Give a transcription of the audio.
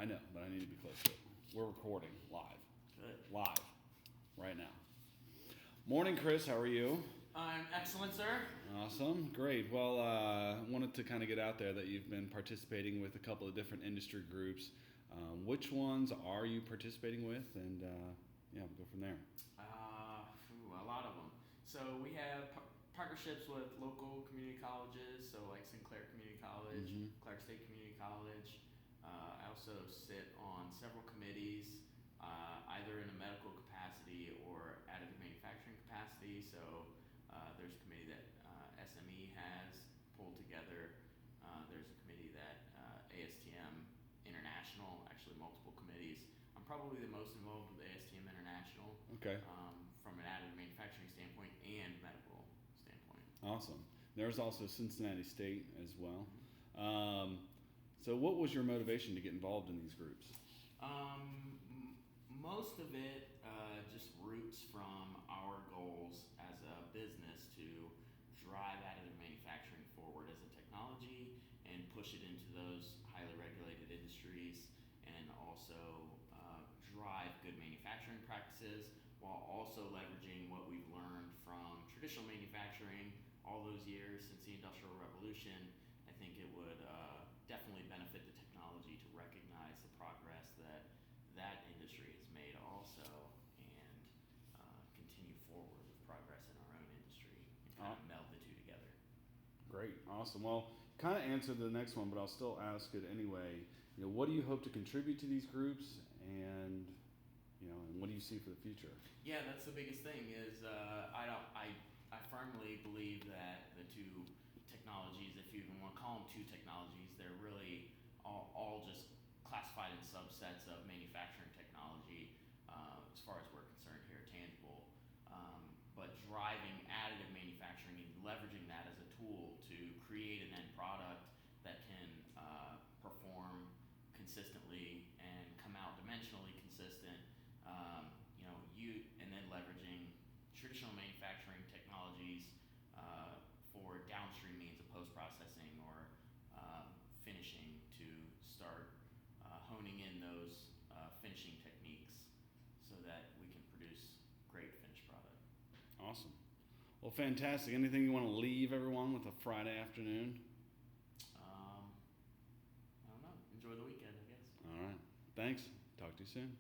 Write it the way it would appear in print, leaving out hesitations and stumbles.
I know, but I need to be close to it. We're recording live. Good. Live. Right now. Morning, Chris. How are you? I'm excellent, sir. Awesome. Great. Well, wanted to kind of get out there that you've been participating with a couple of different industry groups. Which ones are you participating with? And we'll go from there. A lot of them. So we have partnerships with local community colleges, so like Sinclair Community College, Clark State Community College. I also sit on several committees, either in a medical capacity or additive manufacturing capacity. So there's a committee that SME has pulled together. There's a committee that ASTM International, actually multiple committees. I'm probably the most involved with ASTM International. Okay. From an additive manufacturing standpoint and medical standpoint. Awesome. There's also Cincinnati State as well. So what was your motivation to get involved in these groups? Most of it just roots from our goals as a business to drive additive manufacturing forward as a technology and push it into those highly regulated industries, and also drive good manufacturing practices while also leveraging what we've learned from traditional manufacturing all those years since the Industrial Revolution. I think it would definitely benefit the technology to recognize the progress that industry has made also, and continue forward with progress in our own industry and kind of meld the two together. Great, awesome. Well, kind of answered the next one, but I'll still ask it anyway. What do you hope to contribute to these groups, and and what do you see for the future? Yeah, that's the biggest thing. Is I firmly believe that the two technologies, if you even want to call them two technologies, they're really all just classified in subsets of manufacturing technology, as far as we're concerned here at Tangible. But driving additive manufacturing and leveraging that as a tool to create an end product that can perform consistently and come out dimensionally consistent, and then leveraging traditional manufacturing technologies for downstream means of post-processing or finishing to start honing in those finishing techniques so that we can produce great finished product. Awesome. Well, fantastic. Anything you want to leave everyone with a Friday afternoon? I don't know. Enjoy the weekend, I guess. All right. Thanks. Talk to you soon.